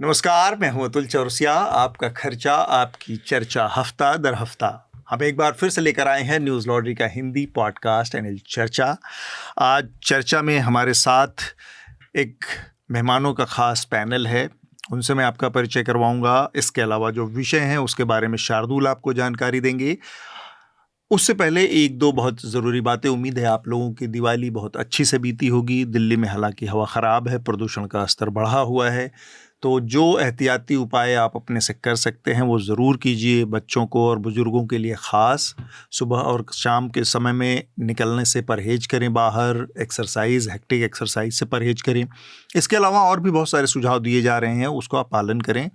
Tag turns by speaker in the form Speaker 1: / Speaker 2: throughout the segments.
Speaker 1: नमस्कार, मैं हूं अतुल चौरसिया। आपका खर्चा आपकी चर्चा हफ्ता दर हफ्ता हम एक बार फिर से लेकर आए हैं न्यूज़ लॉन्ड्री का हिंदी पॉडकास्ट एनएल चर्चा। आज चर्चा में हमारे साथ एक मेहमानों का खास पैनल है, उनसे मैं आपका परिचय करवाऊंगा। इसके अलावा जो विषय हैं उसके बारे में शार्दुल आपको जानकारी देंगे। उससे पहले एक दो बहुत ज़रूरी बातें। उम्मीद है आप लोगों की दिवाली बहुत अच्छी से बीती होगी। दिल्ली में हालांकि हवा ख़राब है, प्रदूषण का स्तर बढ़ा हुआ है, तो जो एहतियाती उपाय आप अपने से कर सकते हैं वो ज़रूर कीजिए। बच्चों को और बुज़ुर्गों के लिए ख़ास सुबह और शाम के समय में निकलने से परहेज़ करें, बाहर एक्सरसाइज, हेक्टिक एक्सरसाइज से परहेज़ करें। इसके अलावा और भी बहुत सारे सुझाव दिए जा रहे हैं, उसको आप पालन करें।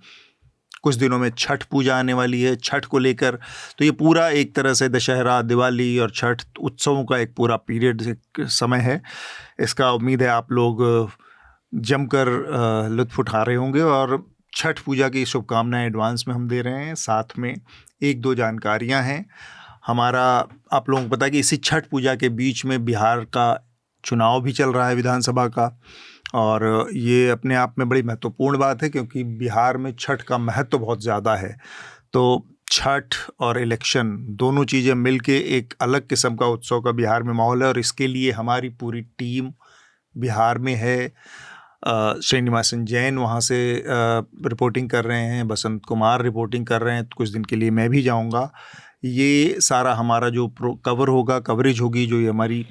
Speaker 1: कुछ दिनों में छठ पूजा आने वाली है। छठ को लेकर तो ये पूरा एक तरह से दशहरा, दिवाली और छठ उत्सवों का एक पूरा पीरियड समय है। इसका उम्मीद है आप लोग जमकर लुत्फ़ उठा रहे होंगे और छठ पूजा की शुभकामनाएं एडवांस में हम दे रहे हैं। साथ में एक दो जानकारियां हैं। हमारा आप लोगों को पता है कि इसी छठ पूजा के बीच में बिहार का चुनाव भी चल रहा है, विधानसभा का, और ये अपने आप में बड़ी महत्वपूर्ण बात है क्योंकि बिहार में छठ का महत्व बहुत ज़्यादा है। तो छठ और इलेक्शन दोनों चीज़ें मिलके एक अलग किस्म का उत्सव का बिहार में माहौल है, और इसके लिए हमारी पूरी टीम बिहार में है। श्रीनिवासन जैन वहाँ से रिपोर्टिंग कर रहे हैं, बसंत कुमार रिपोर्टिंग कर रहे हैं, कुछ दिन के लिए मैं भी जाऊँगा। ये सारा हमारा जो कवरेज होगी, जो ये हमारी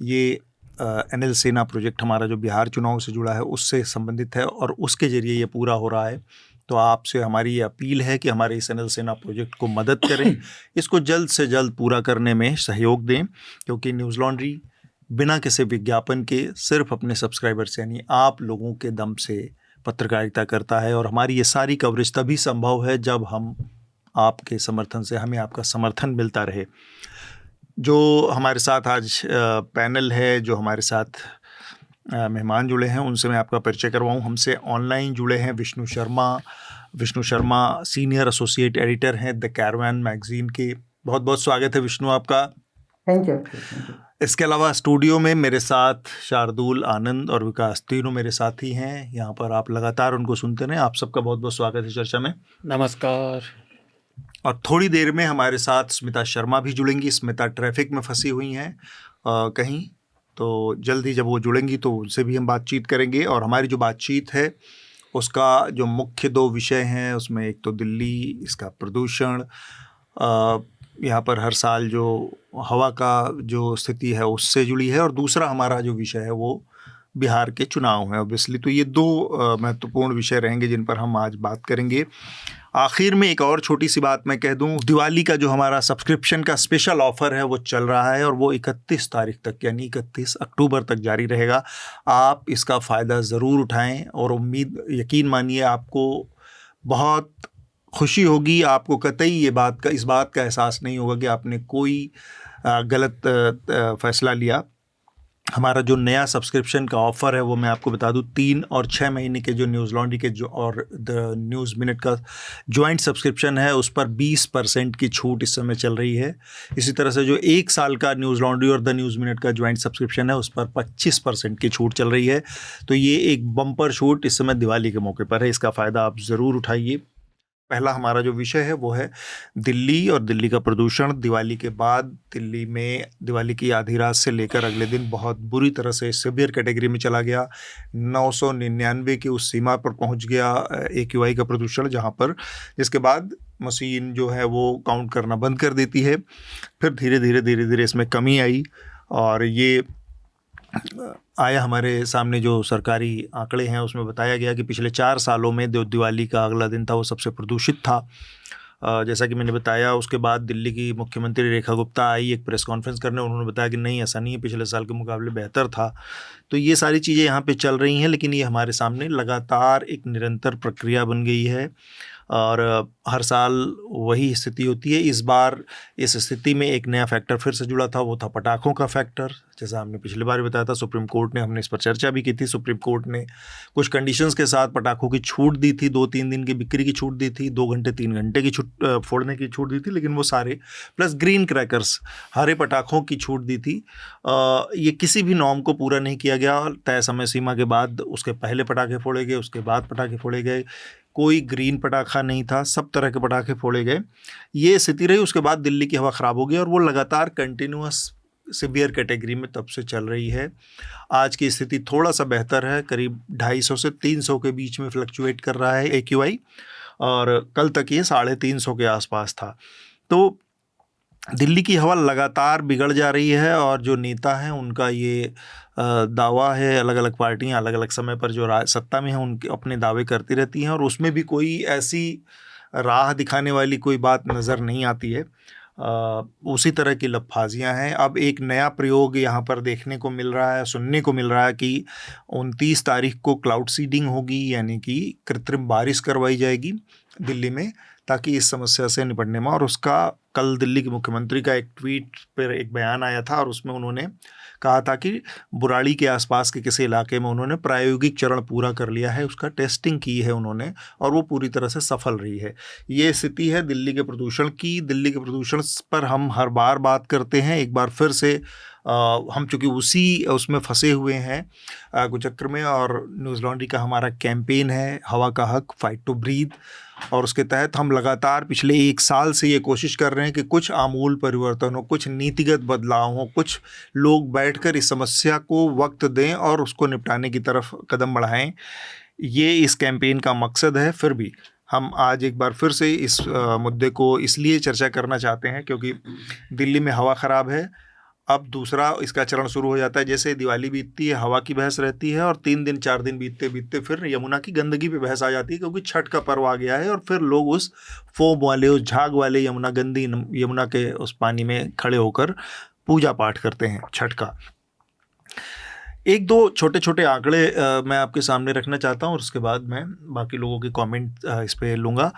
Speaker 1: ये एनएल सेना प्रोजेक्ट हमारा जो बिहार चुनाव से जुड़ा है उससे संबंधित है और उसके ज़रिए ये पूरा हो रहा है। तो आपसे हमारी ये अपील है कि हमारे इस एनएल सेना प्रोजेक्ट को मदद करें, इसको जल्द से जल्द पूरा करने में सहयोग दें, क्योंकि न्यूज़ लॉन्ड्री बिना किसी विज्ञापन के सिर्फ अपने सब्सक्राइबर्स यानी आप लोगों के दम से पत्रकारिता करता है, और हमारी ये सारी कवरेज तभी संभव है जब हम आपके समर्थन से, हमें आपका समर्थन मिलता रहे। जो हमारे साथ आज पैनल है, जो हमारे साथ मेहमान जुड़े हैं, उनसे मैं आपका परिचय करवाऊं। हमसे ऑनलाइन जुड़े हैं Vishnu Sharma senior associate editor हैं द कैरवान मैगजीन के। बहुत बहुत स्वागत है विष्णु आपका।
Speaker 2: Thank you.
Speaker 1: इसके अलावा स्टूडियो में मेरे साथ शार्दुल, आनंद और विकास तीनों मेरे साथी हैं। यहाँ पर आप लगातार उनको सुनते रहें। आप सबका बहुत बहुत स्वागत है चर्चा में।
Speaker 3: नमस्कार।
Speaker 1: और थोड़ी देर में हमारे साथ स्मिता शर्मा भी जुड़ेंगी। स्मिता ट्रैफिक में फंसी हुई हैं कहीं, तो जल्द ही जब वो जुड़ेंगी तो उनसे भी हम बातचीत करेंगे। और हमारी जो बातचीत है उसका जो मुख्य दो विषय हैं, उसमें एक तो दिल्ली, इसका प्रदूषण, यहाँ पर हर साल जो हवा का जो स्थिति है उससे जुड़ी है, और दूसरा हमारा जो विषय है वो बिहार के चुनाव है ऑब्वियसली। तो ये दो महत्वपूर्ण विषय रहेंगे जिन पर हम आज बात करेंगे। आखिर में एक और छोटी सी बात मैं कह दूं, दिवाली का जो हमारा सब्सक्रिप्शन का स्पेशल ऑफ़र है वो चल रहा है, और वो 31 तारीख तक यानी 31 अक्टूबर तक जारी रहेगा। आप इसका फ़ायदा ज़रूर उठाएं, और यकीन मानिए आपको बहुत खुशी होगी। आपको कतई इस बात का एहसास नहीं होगा कि आपने कोई गलत फ़ैसला लिया। हमारा जो नया सब्सक्रिप्शन का ऑफ़र है वो मैं आपको बता दूं, 3 और 6 महीने के जो न्यूज़ लॉन्ड्री के जो और द न्यूज़ मिनट का जॉइंट सब्सक्रिप्शन है उस पर 20% की छूट इस समय चल रही है। इसी तरह से जो 1 साल का न्यूज़ लॉन्ड्री और द न्यूज़ मिनट का जॉइंट सब्सक्रिप्शन है उस पर 25% की छूट चल रही है। तो ये एक बम्पर छूट इस समय दिवाली के मौके पर है, इसका फ़ायदा आप ज़रूर उठाइए। पहला हमारा जो विषय है वो है दिल्ली और दिल्ली का प्रदूषण। दिवाली के बाद दिल्ली में दिवाली की आधी रात से लेकर अगले दिन बहुत बुरी तरह से सीवियर कैटेगरी में चला गया। 999 की उस सीमा पर पहुंच गया AQI का प्रदूषण, जहां पर जिसके बाद मशीन जो है वो काउंट करना बंद कर देती है। फिर धीरे धीरे इसमें कमी आई, और ये आया हमारे सामने जो सरकारी आंकड़े हैं उसमें बताया गया कि पिछले 4 सालों में जो दिवाली का अगला दिन था वो सबसे प्रदूषित था। जैसा कि मैंने बताया, उसके बाद दिल्ली की मुख्यमंत्री रेखा गुप्ता आई एक प्रेस कॉन्फ्रेंस करने, उन्होंने बताया कि नहीं, ऐसा नहीं है, पिछले साल के मुकाबले बेहतर था। तो ये सारी चीज़ें यहाँ पे चल रही हैं, लेकिन ये हमारे सामने लगातार एक निरंतर प्रक्रिया बन गई है, और हर साल वही स्थिति होती है। इस बार इस स्थिति में एक नया फैक्टर फिर से जुड़ा था, वो था पटाखों का फैक्टर। जैसा हमने पिछली बार बताया था, सुप्रीम कोर्ट ने, हमने इस पर चर्चा भी की थी, सुप्रीम कोर्ट ने कुछ कंडीशंस के साथ पटाखों की छूट दी थी, 2-3 दिन की बिक्री की छूट दी थी, 2 घंटे 3 घंटे की फोड़ने की छूट दी थी, लेकिन वो सारे, प्लस ग्रीन क्रैकर्स, हरे पटाखों की छूट दी थी। ये किसी भी नॉर्म को पूरा नहीं किया गया। तय समय सीमा के बाद उसके पहले पटाखे फोड़े गए, उसके बाद पटाखे फोड़े गए, कोई ग्रीन पटाखा नहीं था, सब तरह के पटाखे फोड़े गए। ये स्थिति रही। उसके बाद दिल्ली की हवा ख़राब हो गई और वो लगातार कंटिन्यूअस सीवियर कैटेगरी में तब से चल रही है। आज की स्थिति थोड़ा सा बेहतर है, करीब 250 से 300 के बीच में फ्लक्चुएट कर रहा है AQI, और कल तक ये 350 के आसपास था। तो दिल्ली की हवा लगातार बिगड़ जा रही है, और जो नेता हैं उनका ये दावा है, अलग अलग पार्टियां अलग अलग समय पर जो सत्ता में हैं उनके अपने दावे करती रहती हैं, और उसमें भी कोई ऐसी राह दिखाने वाली कोई बात नज़र नहीं आती है। उसी तरह की लफाजियाँ हैं। अब एक नया प्रयोग यहाँ पर देखने को मिल रहा है, सुनने को मिल रहा है कि 29 तारीख को क्लाउड सीडिंग होगी, यानी कि कृत्रिम बारिश करवाई जाएगी दिल्ली में, ताकि इस समस्या से निपटने में। और उसका कल दिल्ली के मुख्यमंत्री का एक ट्वीट पर एक बयान आया था, और उसमें उन्होंने कहा था कि बुराड़ी के आसपास के किसी इलाके में उन्होंने प्रायोगिक चरण पूरा कर लिया है, उसका टेस्टिंग की है उन्होंने, और वो पूरी तरह से सफल रही है। ये स्थिति है दिल्ली के प्रदूषण की। दिल्ली के प्रदूषण पर हम हर बार बात करते हैं, एक बार फिर से हम चूँकि उसमें फंसे हुए हैं कुचक्र में, और न्यूज़ लॉन्ड्री का हमारा कैंपेन है हवा का हक, फाइट टू ब्रीथ, और उसके तहत हम लगातार पिछले 1 साल से ये कोशिश कर रहे हैं कि कुछ आमूल परिवर्तन हो, कुछ नीतिगत बदलाव हो, कुछ लोग बैठकर इस समस्या को वक्त दें और उसको निपटाने की तरफ कदम बढ़ाएं। ये इस कैंपेन का मकसद है। फिर भी हम आज एक बार फिर से इस मुद्दे को इसलिए चर्चा करना चाहते हैं क्योंकि दिल्ली में हवा ख़राब है। अब दूसरा इसका चरण शुरू हो जाता है। जैसे दिवाली बीतती है, हवा की बहस रहती है, और 3 दिन 4 दिन बीतते बीतते फिर यमुना की गंदगी पे बहस आ जाती है, क्योंकि छठ का पर्व आ गया है, और फिर लोग उस फोम वाले, उस झाग वाले यमुना के उस पानी में खड़े होकर पूजा पाठ करते हैं छठ का। 1-2 छोटे छोटे आंकड़े मैं आपके सामने रखना चाहता हूँ, और उसके बाद मैं बाकी लोगों के कमेंट इस पर लूँगा।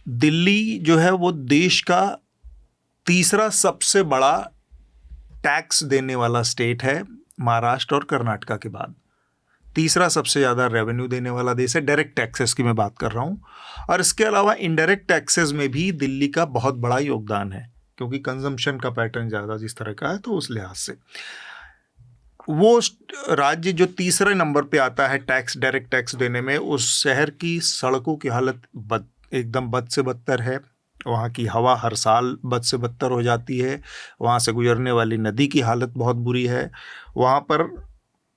Speaker 1: दिल्ली जो है वो देश का तीसरा सबसे बड़ा टैक्स देने वाला स्टेट है, महाराष्ट्र और कर्नाटका के बाद। तीसरा सबसे ज़्यादा रेवेन्यू देने वाला देश है। डायरेक्ट टैक्सेस की मैं बात कर रहा हूँ, और इसके अलावा इनडायरेक्ट टैक्सेस में भी दिल्ली का बहुत बड़ा योगदान है, क्योंकि कंजम्पशन का पैटर्न ज़्यादा जिस तरह का है, तो उस लिहाज से वो राज्य जो तीसरे नंबर पे आता है टैक्स, डायरेक्ट टैक्स देने में, उस शहर की सड़कों की हालत एकदम बद से बदतर है। वहाँ की हवा हर साल बद से बदतर हो जाती है। वहाँ से गुजरने वाली नदी की हालत बहुत बुरी है। वहाँ पर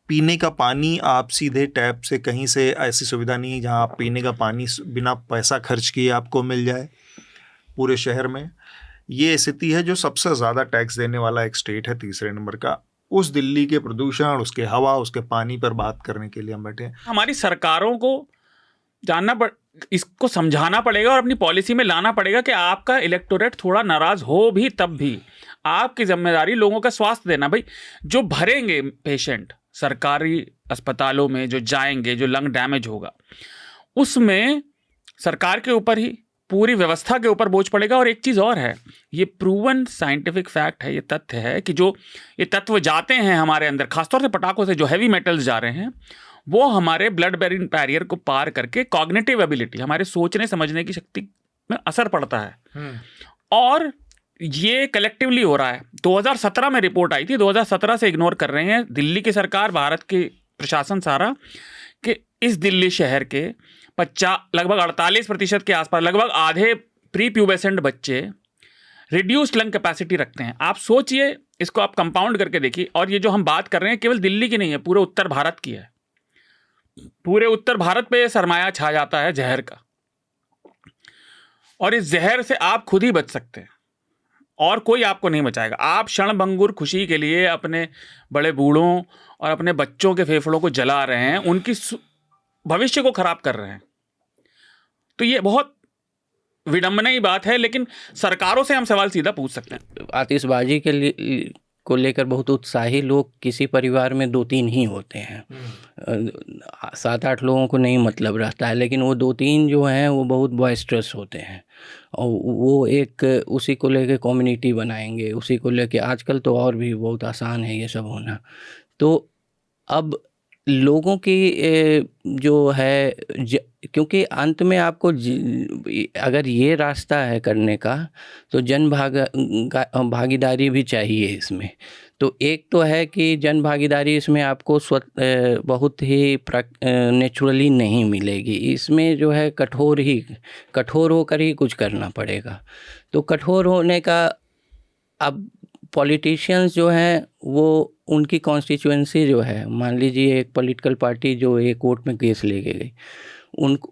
Speaker 1: पीने का पानी आप सीधे टैप से, कहीं से ऐसी सुविधा नहीं है जहाँ आप पीने का पानी बिना पैसा खर्च किए आपको मिल जाए पूरे शहर में। ये स्थिति है। जो सबसे ज़्यादा टैक्स देने वाला एक स्टेट है तीसरे नंबर का, उस दिल्ली के प्रदूषण, उसके हवा, उसके पानी पर बात करने के लिए हम बैठे हैं।
Speaker 2: हमारी सरकारों को इसको समझाना पड़ेगा और अपनी पॉलिसी में लाना पड़ेगा कि आपका इलेक्टोरेट थोड़ा नाराज हो भी, तब भी आपकी जिम्मेदारी लोगों का स्वास्थ्य देना। भाई, जो भरेंगे पेशेंट सरकारी अस्पतालों में, जो जाएंगे, जो लंग डैमेज होगा, उसमें सरकार के ऊपर ही, पूरी व्यवस्था के ऊपर बोझ पड़ेगा। और एक चीज़ और है, ये प्रूवन साइंटिफिक फैक्ट है, ये तथ्य है कि जो ये तत्व जाते हैं हमारे अंदर, खासतौर से पटाखों से जो हैवी मेटल्स जा रहे हैं, वो हमारे ब्लड ब्रेन बैरियर को पार करके कॉग्निटिव एबिलिटी, हमारे सोचने समझने की शक्ति में असर पड़ता है। और ये कलेक्टिवली हो रहा है। 2017 में रिपोर्ट आई थी, 2017 से इग्नोर कर रहे हैं दिल्ली की सरकार, भारत की प्रशासन सारा, कि इस दिल्ली शहर के लगभग 48% के आसपास, लगभग आधे प्री प्यूबेसेंट बच्चे रिड्यूस्ड लंग कैपेसिटी रखते हैं। आप सोचिए, इसको आप कंपाउंड करके देखिए। और ये जो हम बात कर रहे हैं केवल दिल्ली की नहीं है, पूरे उत्तर भारत की है। पूरे उत्तर भारत पे सरमाया छा जाता है जहर का, और इस जहर से आप खुद ही बच सकते हैं और कोई आपको नहीं बचाएगा। आप क्षणभंगुर खुशी के लिए अपने बड़े बूढ़ों और अपने बच्चों के फेफड़ों को जला रहे हैं, उनकी भविष्य को खराब कर रहे हैं। तो ये बहुत विडंबना की बात है, लेकिन सरकारों से हम सवाल सीधा पूछ सकते हैं।
Speaker 3: आतिशबाजी के लिए को लेकर बहुत उत्साही लोग किसी परिवार में 2-3 ही होते हैं। 7-8 लोगों को नहीं मतलब रहता है, लेकिन वो 2-3 जो हैं वो बहुत बॉयस्ट्रस होते हैं और वो एक उसी को लेके कम्युनिटी बनाएंगे, उसी को लेके। आजकल तो और भी बहुत आसान है ये सब होना। तो अब लोगों की जो है क्योंकि अंत में आपको अगर ये रास्ता है करने का तो भागीदारी भी चाहिए इसमें। तो एक तो है कि जन भागीदारी इसमें आपको बहुत ही नेचुरली नहीं मिलेगी। इसमें जो है कठोर होकर ही कुछ करना पड़ेगा। तो कठोर होने का अब पॉलिटिशियंस जो हैं वो उनकी कॉन्स्टिट्यूएंसी जो है, मान लीजिए एक पॉलिटिकल पार्टी जो एक कोर्ट में केस लेके गई,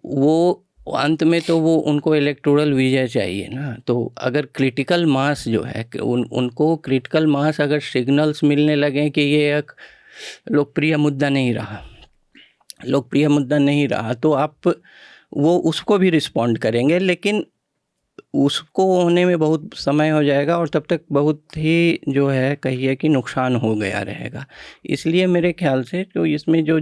Speaker 3: वो अंत में तो वो उनको इलेक्टोरल विजय चाहिए ना। तो अगर क्रिटिकल मास जो है उनको क्रिटिकल मास अगर सिग्नल्स मिलने लगे कि ये एक लोकप्रिय मुद्दा नहीं रहा तो आप वो उसको भी रिस्पॉन्ड करेंगे, लेकिन उसको होने में बहुत समय हो जाएगा और तब तक बहुत ही जो है कहिए कि नुकसान हो गया रहेगा। इसलिए मेरे ख्याल से तो इसमें जो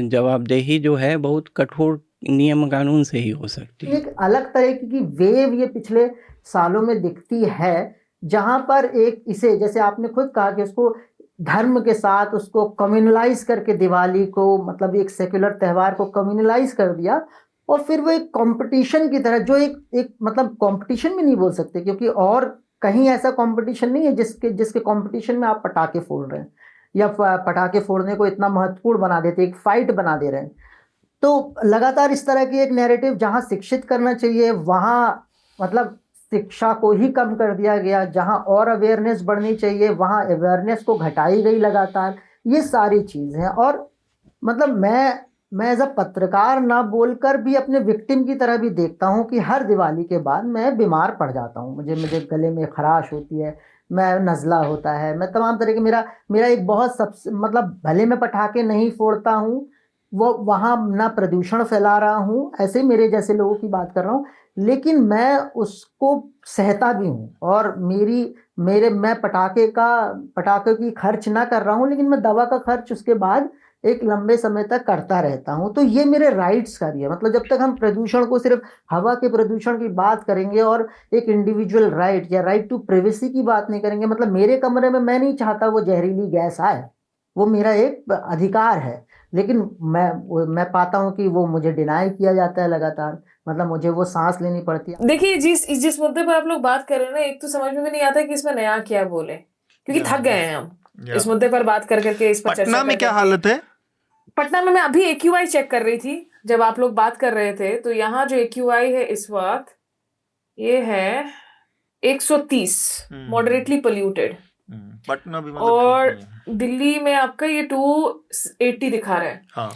Speaker 3: जवाबदेही जो है बहुत कठोर नियम कानून से ही हो सकती है।
Speaker 4: एक अलग तरह की वेव ये पिछले सालों में दिखती है, जहां पर एक इसे जैसे आपने खुद कहा कि उसको धर्म के साथ उसको कम्युनलाइज करके दिवाली को मतलब एक सेक्युलर त्यौहार को कम्युनलाइज कर दिया और फिर वो एक कंपटीशन की तरह जो एक मतलब कंपटीशन भी नहीं बोल सकते क्योंकि और कहीं ऐसा कंपटीशन नहीं है जिसके कंपटीशन में आप पटाखे फोड़ रहे हैं या पटाखे फोड़ने को इतना महत्वपूर्ण बना देते, एक फाइट बना दे रहे हैं। तो लगातार इस तरह की एक नैरेटिव जहां शिक्षित करना चाहिए वहां मतलब शिक्षा को ही कम कर दिया गया, जहां और अवेयरनेस बढ़नी चाहिए वहां अवेयरनेस को घटाई गई लगातार। ये सारी चीजें हैं और मतलब मैं एज अ पत्रकार ना बोलकर भी अपने विक्टिम की तरह भी देखता हूं कि हर दिवाली के बाद मैं बीमार पड़ जाता हूं, मुझे गले में खराश होती है, मैं नज़ला होता है, मैं तमाम तरह के मेरा एक बहुत सबसे मतलब भले मैं पटाखे नहीं फोड़ता हूं, वो वहाँ ना प्रदूषण फैला रहा हूँ, ऐसे मेरे जैसे लोगों की बात कर रहा हूँ, लेकिन मैं उसको सहता भी हूँ और मैं पटाखे की खर्च ना कर रहा हूँ, लेकिन मैं दवा का खर्च उसके बाद एक लंबे समय तक करता रहता हूँ। तो ये मेरे राइट्स का भी है। मतलब जब तक हम प्रदूषण को सिर्फ हवा के प्रदूषण की बात करेंगे और एक इंडिविजुअल राइट या राइट टू प्राइवेसी की बात नहीं करेंगे, मतलब मेरे कमरे में मैं नहीं चाहता वो जहरीली गैस आए, वो मेरा एक अधिकार है, लेकिन मैं पाता हूँ कि वो मुझे डिनाई किया जाता है लगातार, मतलब मुझे वो सांस लेनी पड़ती है।
Speaker 5: देखिए जिस मुद्दे पर आप लोग बात कर रहे हैं ना, एक तो समझ में भी नहीं आता कि इसमें नया क्या बोले, क्योंकि थक गए हैं हम इस मुद्दे पर बात कर करके, इस पर चर्चा
Speaker 1: पटना में क्या हालत है?
Speaker 5: पटना में मैं अभी AQI चेक कर रही थी जब आप लोग बात कर रहे थे, तो यहाँ जो AQI है इस वक्त ये है 130, मॉडरेटली पोल्यूटेड।
Speaker 1: पटना भी
Speaker 5: और दिल्ली में आपका ये 280 दिखा रहा है।
Speaker 1: हाँ।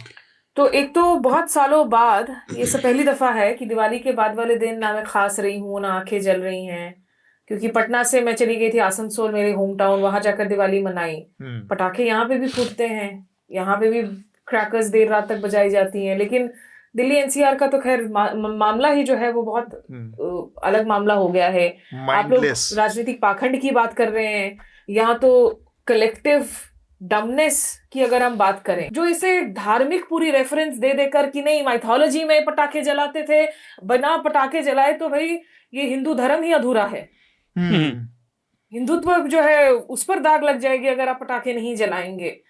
Speaker 5: तो एक तो बहुत सालों बाद ये सब पहली दफा है कि दिवाली के बाद वाले दिन ना मैं खास रही हूँ ना आंखें जल रही हैं, क्योंकि पटना से मैं चली गई थी आसनसोल, मेरे होम टाउन, वहां जाकर दिवाली मनाई। पटाखे यहाँ पे भी फूटते हैं, यहाँ पे भी क्रैकर्स देर रात तक बजाई जाती हैं, लेकिन दिल्ली NCR का तो खैर मामला ही जो है वो बहुत अलग मामला हो गया है। आप लोग राजनीतिक पाखंड की बात कर रहे हैं, यहाँ तो कलेक्टिव डमनेस की अगर हम बात करें, जो इसे धार्मिक पूरी रेफरेंस दे देकर कि नहीं माइथोलॉजी में पटाखे जलाते थे, बिना पटाखे जलाए तो भाई ये हिंदू धर्म ही अधूरा है, हिंदुत्व जो है उस पर दाग लग जाएगी अगर आप पटाखे नहीं जलाएंगे।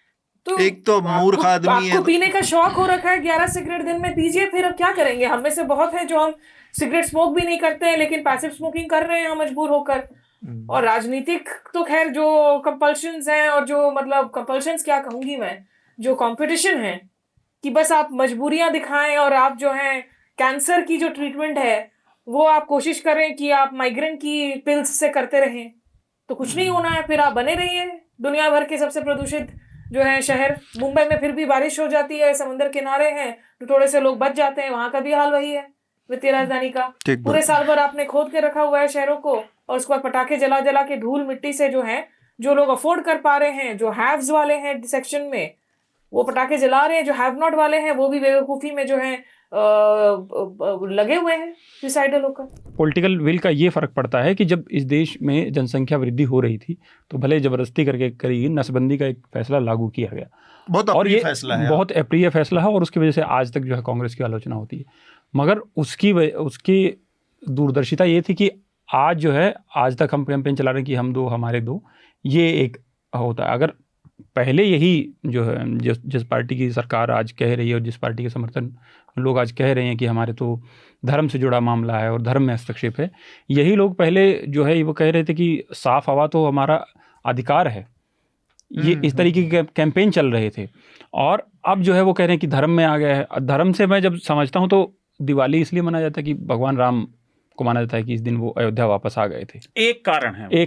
Speaker 5: तो
Speaker 1: एक तो मूर्ख आदमी है,
Speaker 5: आपको पीने का शौक हो रखा है, 11 सिगरेट दिन में पीजिए, फिर अब क्या करेंगे। हम में से बहुत है जो हम सिगरेट स्मोक भी नहीं करते हैं, लेकिन पैसिव स्मोकिंग कर रहे हैं हम मजबूर होकर। और राजनीतिक तो खैर जो कंपल्शंस हैं, और जो मतलब कंपल्शंस क्या कहूंगी मैं, जो कंपटीशन है कि बस आप मजबूरियां दिखाएं और आप जो है कैंसर की जो ट्रीटमेंट है वो आप कोशिश करें कि आप माइग्रेन की पिल्स से करते रहें, तो कुछ नहीं होना है। फिर आप बने रहिए दुनिया भर के सबसे प्रदूषित जो है शहर। मुंबई में फिर भी बारिश हो जाती है, समुद्र किनारे हैं तो थोड़े से लोग बच जाते हैं, वहां का भी हाल वही है वित्तीय राजधानी का। पूरे साल भर आपने खोद के रखा हुआ है शहरों को, और उसके बाद पटाखे जला जला के धूल मिट्टी से जो है, जो लोग अफोर्ड कर पा रहे हैं, जो हैव्स वाले हैं सेक्शन में, वो पटाखे जला रहे हैं, जो हैव नॉट वाले हैं वो भी बेवकूफी में जो है लगे हुए हैं सुसाइडल होकर।
Speaker 2: पॉलिटिकल विल का ये फ़र्क पड़ता है कि जब इस देश में जनसंख्या वृद्धि हो रही थी तो भले ज़बरदस्ती करके करी नसबंदी का एक फैसला लागू किया गया,
Speaker 1: बहुत
Speaker 2: और ये
Speaker 1: फैसला है,
Speaker 2: बहुत अप्रिय फैसला है, और उसकी वजह से आज तक जो है कांग्रेस की आलोचना होती है। मगर उसकी दूरदर्शिता ये थी कि आज जो है, आज तक हम कैंपेन चला रहे हैं कि हम दो हमारे दो, ये एक होता है। अगर पहले यही जो है जिस पार्टी की सरकार आज कह रही है और जिस पार्टी के समर्थन लोग आज कह रहे हैं कि हमारे तो धर्म से जुड़ा मामला है और धर्म में हस्तक्षेप है, यही लोग पहले जो है वो कह रहे थे कि साफ हवा तो हमारा अधिकार है, ये इस तरीके के कैंपेन चल रहे थे। और अब जो है वो कह रहे हैं कि धर्म में आ गया है। धर्म से मैं जब समझता हूँ तो दिवाली इसलिए मनाया जाता है कि भगवान राम को माना जाता है कि इस दिन वो अयोध्या वापस आ गए थे। एक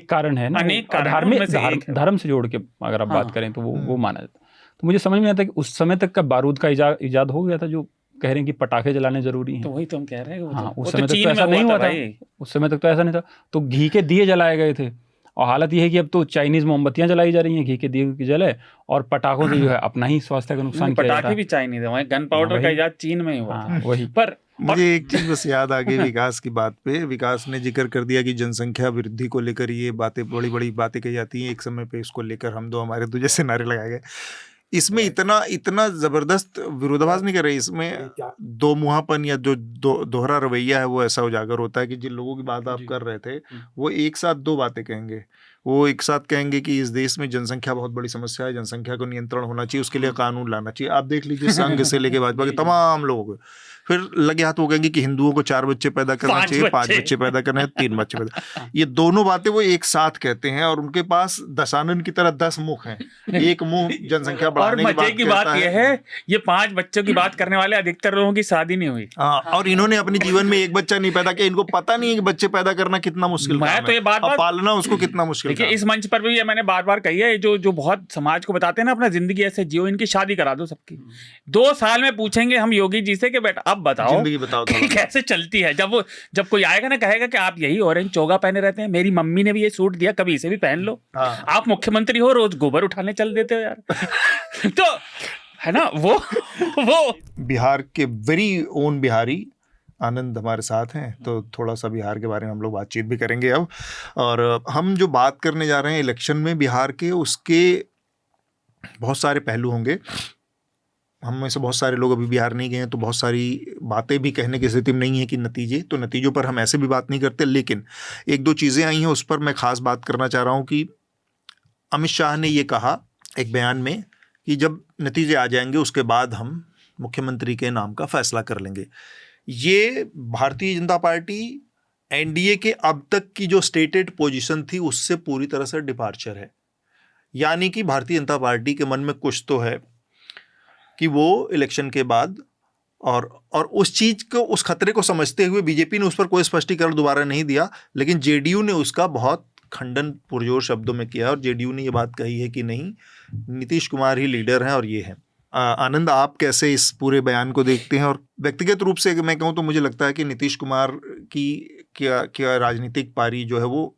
Speaker 2: कारण है ना,
Speaker 5: अनेक
Speaker 2: धार्मिक धर्म से जोड़ के अगर आप बात करें तो वो माना जाता है। तो मुझे समझ में आता है कि उस समय तक का बारूद का इजाद हो गया था, जो कह रहे हैं कि पटाखे जलाने जरूरी हैं।
Speaker 5: तो वही तो हम कह रहे हैं।
Speaker 2: हाँ, उस समय तक तो ऐसा नहीं हुआ था। उस समय तक तो ऐसा नहीं था। तो घी के दिए जलाए गए थे, और हालत ये है कि अब तो चाइनीज मोमबत्तियां जलाई जा रही हैं, घी के दिए की जले, और पटाखों से जो है अपना ही स्वास्थ्य का नुकसान किया जाता है।
Speaker 5: पटाखे भी चाइनीज है, वहीं गन पाउडर का इजाद चीन में ही हुआ था।
Speaker 2: वही
Speaker 5: पर
Speaker 1: मुझे एक चीज बस याद आ गई विकास की बात पे। विकास ने जिक्र कर दिया कि जनसंख्या वृद्धि को लेकर ये बातें, बड़ी बड़ी बातें कही जाती हैं। एक समय पे इसको लेकर हम दो हमारे दो जैसे नारे लगाए गए। इसमें इतना जबरदस्त विरोधाभास नहीं कर रहे। इसमें दो मुहापन या जो दोहरा रवैया है वो ऐसा उजागर होता है कि जिन लोगों की बात आप कर रहे थे वो एक साथ दो बातें कहेंगे। वो एक साथ कहेंगे कि इस देश में जनसंख्या बहुत बड़ी समस्या है, जनसंख्या को नियंत्रण होना चाहिए, उसके लिए कानून लाना चाहिए। आप देख लीजिए संघ से लेके भाजपा के तमाम लोगों को। फिर लगे हाथ वो कहेंगे कि हिंदुओं को 4 बच्चे पैदा करना चाहिए, 5 बच्चे पैदा करना है, 3 बच्चे पैदा। ये दोनों बातें वो एक साथ कहते हैं, और उनके पास दशानन की तरह 10 मुख हैं। एक मुंह जनसंख्या बढ़ाने
Speaker 5: और मजे की बात यह है, ये 5 बच्चों की बात करने वाले अधिकतर लोगों की शादी नहीं हुई।
Speaker 1: और इन्होंने अपने जीवन में एक बच्चा नहीं पैदा किया। इनको पता नहीं है कि बच्चे पैदा करना कितना मुश्किल काम है। तो ये बात पालना उसको कितना मुश्किल है।
Speaker 5: इस मंच पर भी मैंने बार-बार कही है, जो बहुत समाज को बताते हैं ना अपना जिंदगी ऐसे जियो, इनकी शादी करा दो सबकी। 2 साल में पूछेंगे हम योगी जी से कि बेटा अब बताओ कैसे चलती है। जब कोई आएगा ना कहेगा कि आप यही ऑरेंज चोगा पहने रहते हैं, मेरी मम्मी ने भी ये सूट दिया, कभी इसे भी पहन लो। आप मुख्यमंत्री हो, रोज गोबर उठाने चल देते हो यार। तो है ना वो
Speaker 1: बिहार के वेरी ओन बिहारी आनंद हमारे साथ हैं, तो थोड़ा सा बिहार के बारे में हम लोग बातचीत भी करेंगे अब। और हम जो बात करने जा रहे हैं इलेक्शन में बिहार के, उसके बहुत सारे पहलू होंगे। हम में से बहुत सारे लोग अभी बिहार नहीं गए हैं, तो बहुत सारी बातें भी कहने की स्थिति में नहीं है कि नतीजों पर हम ऐसे भी बात नहीं करते। लेकिन 1-2 चीज़ें आई हैं, उस पर मैं खास बात करना चाह रहा हूँ कि अमित शाह ने ये कहा एक बयान में कि जब नतीजे आ जाएंगे उसके बाद हम मुख्यमंत्री के नाम का फैसला कर लेंगे। ये भारतीय जनता पार्टी एनडीए के अब तक की जो स्टेटेड पोजीशन थी उससे पूरी तरह से डिपार्चर है। यानी कि भारतीय जनता पार्टी के मन में कुछ तो है कि वो इलेक्शन के बाद, और उस चीज़ को, उस खतरे को समझते हुए बीजेपी ने उस पर कोई स्पष्टीकरण दोबारा नहीं दिया, लेकिन जेडीयू ने उसका बहुत खंडन पुरजोर शब्दों में किया। और जेडीयू ने ये बात कही है कि नहीं, नीतीश कुमार ही लीडर हैं और ये हैं। आनंद, आप कैसे इस पूरे बयान को देखते हैं? और व्यक्तिगत रूप से मैं कहूँ तो मुझे लगता है कि नीतीश कुमार की क्या राजनीतिक पारी जो है वो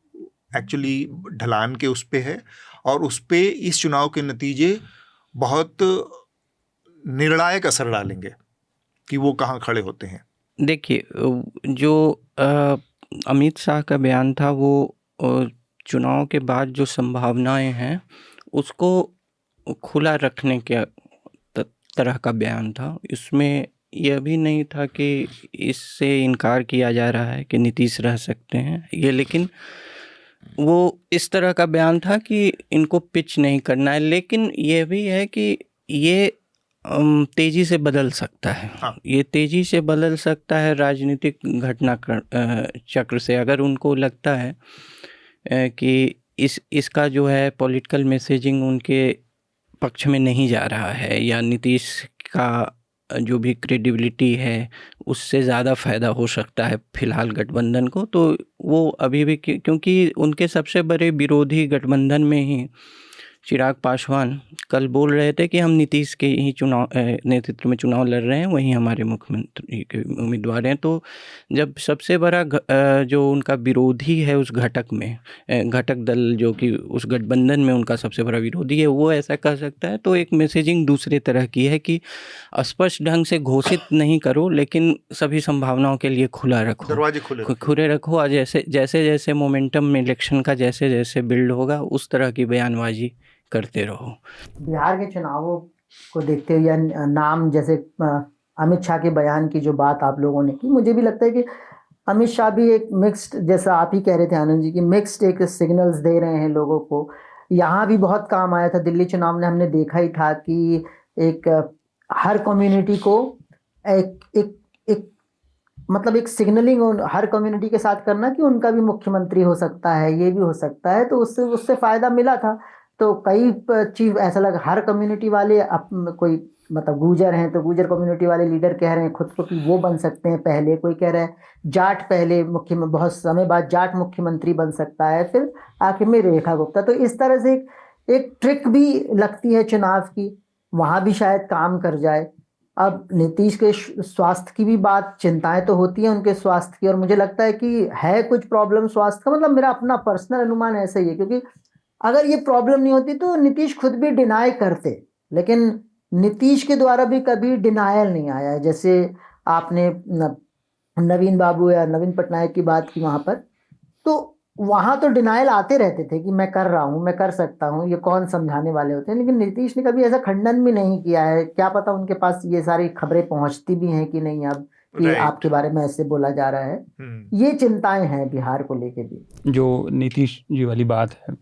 Speaker 1: एक्चुअली ढलान के उस पे है, और उस पे इस चुनाव के नतीजे बहुत निर्णायक असर डालेंगे कि वो कहाँ खड़े होते हैं।
Speaker 3: देखिए, जो अमित शाह का बयान था वो चुनाव के बाद जो संभावनाएं हैं उसको खुला रखने के तरह का बयान था। इसमें यह भी नहीं था कि इससे इनकार किया जा रहा है कि नीतीश रह सकते हैं ये, लेकिन वो इस तरह का बयान था कि इनको पिच नहीं करना है। लेकिन यह भी है कि ये तेज़ी से बदल सकता है। ये तेज़ी से बदल सकता है राजनीतिक घटना चक्र से। अगर उनको लगता है कि इसका जो है पॉलिटिकल मैसेजिंग उनके पक्ष में नहीं जा रहा है, या नीतीश का जो भी क्रेडिबिलिटी है उससे ज़्यादा फ़ायदा हो सकता है फ़िलहाल गठबंधन को, तो वो अभी भी, क्योंकि उनके सबसे बड़े विरोधी गठबंधन में ही चिराग पासवान कल बोल रहे थे कि हम नीतीश के ही नेतृत्व में चुनाव लड़ रहे हैं, वही हमारे मुख्यमंत्री के उम्मीदवार हैं। तो जब सबसे बड़ा जो उनका विरोधी है उस घटक दल जो कि उस गठबंधन में उनका सबसे बड़ा विरोधी है, वो ऐसा कर सकता है, तो एक मैसेजिंग दूसरे तरह की है कि स्पष्ट ढंग से घोषित नहीं करो, लेकिन सभी संभावनाओं के लिए खुला रखो,
Speaker 1: दरवाजे खुले
Speaker 3: रखो। और जैसे मोमेंटम में इलेक्शन का जैसे बिल्ड होगा उस तरह की बयानबाजी करते रहो।
Speaker 4: बिहार के चुनावों को देखते हुए या नाम जैसे अमित शाह के बयान की जो बात आप लोगों ने की, मुझे भी लगता है कि अमित शाह भी एक मिक्स्ड, जैसा आप ही कह रहे थे आनंद जी, की मिक्स्ड एक सिग्नल्स दे रहे हैं लोगों को। यहाँ भी बहुत काम आया था, दिल्ली चुनाव में हमने देखा ही था कि एक हर कम्युनिटी को एक मतलब एक सिग्नलिंग हर कम्युनिटी के साथ करना कि उनका भी मुख्यमंत्री हो सकता है, ये भी हो सकता है, तो उससे फायदा मिला था। तो कई चीज ऐसा लगा, हर कम्युनिटी वाले कोई मतलब गुर्जर हैं तो गुर्जर कम्युनिटी वाले लीडर कह रहे हैं खुद को कि वो बन सकते हैं पहले, कोई कह रहा है जाट पहले बहुत समय बाद जाट मुख्यमंत्री बन सकता है, फिर आखिर में रेखा गुप्ता। तो इस तरह से एक ट्रिक भी लगती है चुनाव की, वहां भी शायद काम कर जाए। अब नीतीश के स्वास्थ्य की भी बात, चिंताएं तो होती हैं उनके स्वास्थ्य की, और मुझे लगता है कि है कुछ प्रॉब्लम स्वास्थ्य का, मतलब मेरा अपना पर्सनल अनुमान ऐसा ही है, क्योंकि अगर ये प्रॉब्लम नहीं होती तो नीतीश खुद भी डिनाई करते, लेकिन नीतीश के द्वारा भी कभी डिनायल नहीं आया है। जैसे आपने नवीन बाबू या नवीन पटनायक की बात की वहां पर, तो वहां तो डिनायल आते रहते थे कि मैं कर रहा हूं, मैं कर सकता हूं, ये कौन समझाने वाले होते हैं, लेकिन नीतीश ने कभी ऐसा खंडन भी नहीं किया है। क्या पता उनके पास ये सारी खबरें पहुंचती भी हैं कि नहीं अब कि आपके बारे में ऐसे बोला जा रहा है। ये चिंताएं हैं बिहार को लेके भी।
Speaker 2: जो नीतीश जी वाली बात है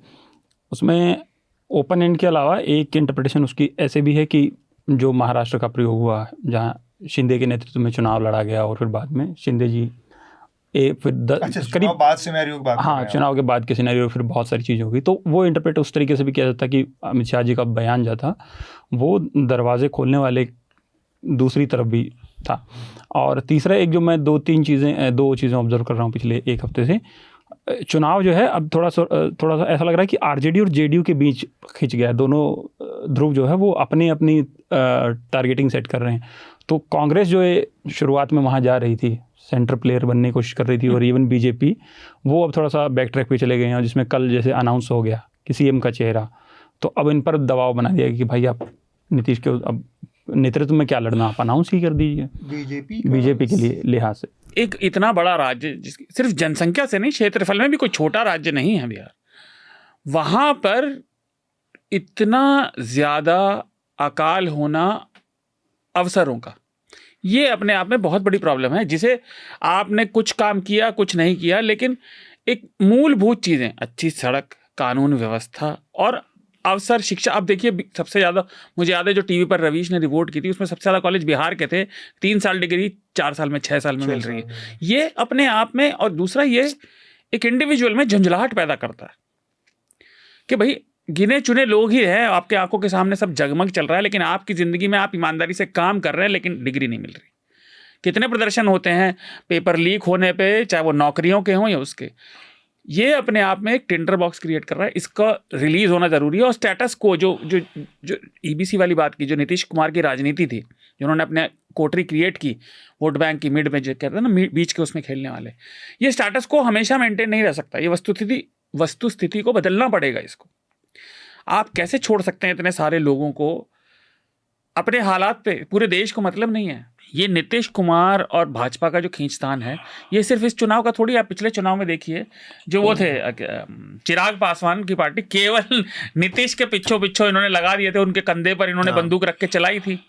Speaker 2: उसमें ओपन एंड के अलावा एक इंटरप्रिटेशन उसकी ऐसे भी है कि जो महाराष्ट्र का प्रयोग हुआ, जहाँ शिंदे के नेतृत्व में चुनाव लड़ा गया और फिर बाद में शिंदे जी
Speaker 1: करीब बाद सिनेरियो की बात,
Speaker 2: हाँ, चुनाव के बाद के सिनेरियो, फिर बहुत सारी चीज़ होगी, तो वो इंटरप्रेट उस तरीके से भी किया जाता है कि अमित शाह जी का बयान जो था वो दरवाजे खोलने वाले दूसरी तरफ भी था। और तीसरा एक जो मैं दो चीज़ें ऑब्जर्व कर रहा हूँ पिछले एक हफ्ते से, चुनाव जो है अब थोड़ा सा ऐसा लग रहा है कि आरजेडी और जेडीयू के बीच खिंच गया है। दोनों ध्रुव जो है वो अपनी टारगेटिंग सेट कर रहे हैं। तो कांग्रेस जो है शुरुआत में वहाँ जा रही थी, सेंटर प्लेयर बनने की कोशिश कर रही थी, और इवन बीजेपी वो अब थोड़ा सा बैक ट्रैक पे चले गए हैं, जिसमें कल जैसे अनाउंस हो गया कि सीएम का चेहरा, तो अब इन पर दबाव बना दिया कि भाई आप नीतीश के अब नेतृत्व में क्या लड़ना, आप अनाउंस ही कर दीजिए बीजेपी के लिए लिहाज से। एक इतना बड़ा राज्य जिसकी सिर्फ जनसंख्या से नहीं, क्षेत्रफल में भी कोई छोटा राज्य नहीं है बिहार, वहाँ पर इतना ज़्यादा अकाल होना अवसरों का, ये अपने आप में बहुत बड़ी प्रॉब्लम है, जिसे आपने कुछ काम किया कुछ नहीं किया, लेकिन एक मूलभूत चीज़ें, अच्छी सड़क, कानून व्यवस्था और अवसर, शिक्षा। अब देखिए सबसे ज़्यादा मुझे याद है जो टीवी पर रवीश ने रिपोर्ट की थी, उसमें सबसे ज़्यादा कॉलेज बिहार के थे, 3 साल डिग्री 4 साल में 6 साल में मिल रही है। ये अपने आप में, और दूसरा ये एक इंडिविजुअल में झंझलाहट पैदा करता है कि भाई गिने चुने लोग ही हैं, आपके आंखों के सामने सब जगमग चल रहा है, लेकिन आपकी ज़िंदगी में आप ईमानदारी से काम कर रहे हैं लेकिन डिग्री नहीं मिल रही। कितने प्रदर्शन होते हैं पेपर लीक होने पे, चाहे वो नौकरियों के हों या उसके। ये अपने आप में एक टिंडर बॉक्स क्रिएट कर रहा है, इसका रिलीज होना ज़रूरी है। और स्टेटस को जो ईबीसी वाली बात की, जो नीतीश कुमार की राजनीति थी, जिन्होंने अपने कोटरी क्रिएट की वोट बैंक की मिड में, जो कहते हैं ना बीच के उसमें खेलने वाले, ये स्टेटस को हमेशा मेंटेन नहीं रह सकता। ये वस्तुस्थिति को बदलना पड़ेगा। इसको आप कैसे छोड़ सकते हैं इतने सारे लोगों को अपने हालात पे? पूरे देश को मतलब नहीं है। ये नीतीश कुमार और भाजपा का जो खींचतान है, ये सिर्फ इस चुनाव का थोड़ी। आप पिछले चुनाव में देखिए, जो वो थे चिराग पासवान की पार्टी, केवल नीतीश के पिछो इन्होंने लगा दिए थे, उनके कंधे पर इन्होंने बंदूक रख के चलाई थी।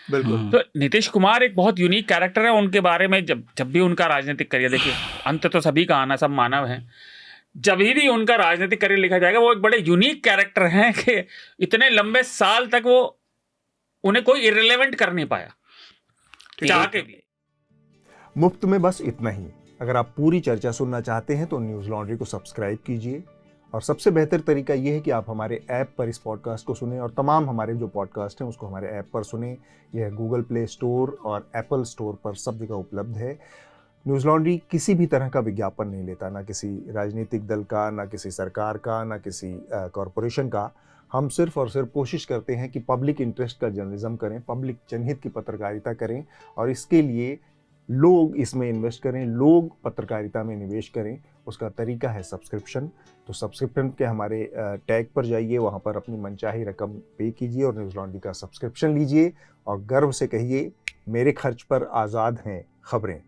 Speaker 1: बिल्कुल।
Speaker 2: तो नीतीश कुमार एक बहुत यूनिक कैरेक्टर है। उनके बारे में जब भी उनका राजनीतिक करियर, देखिए अंत तो सभी का आना, सब मानव है, जब भी उनका राजनीतिक करियर लिखा जाएगा, वो एक बड़े यूनिक कैरेक्टर हैं कि इतने लंबे साल तक वो उन्हें कोई इररिलेवेंट कर नहीं पाया, चाह के भी।
Speaker 1: मुफ्त में बस इतना ही। अगर आप पूरी चर्चा सुनना चाहते हैं तो न्यूज़ लॉन्ड्री को सब्सक्राइब कीजिए, और सबसे बेहतर तरीका यह है कि आप हमारे ऐप पर इस पॉडकास्ट को सुनें, और तमाम हमारे जो पॉडकास्ट हैं उसको हमारे ऐप पर सुनें। यह गूगल प्ले स्टोर और एप्पल स्टोर पर सब जगह उपलब्ध है। न्यूज़ लॉन्ड्री किसी भी तरह का विज्ञापन नहीं लेता, ना किसी राजनीतिक दल का, ना किसी सरकार का, ना किसी कॉरपोरेशन का। हम सिर्फ और सिर्फ कोशिश करते हैं कि पब्लिक इंटरेस्ट का जर्नलिज्म करें, पब्लिक जनहित की पत्रकारिता करें, और इसके लिए लोग इसमें इन्वेस्ट करें, लोग पत्रकारिता में निवेश करें। उसका तरीका है सब्सक्रिप्शन। तो सब्सक्रिप्शन के हमारे टैग पर जाइए, वहाँ पर अपनी मनचाही रकम पे कीजिए और न्यूज़ लॉन्ड्री का सब्सक्रिप्शन लीजिए और गर्व से कहिए, मेरे खर्च पर आज़ाद हैं खबरें।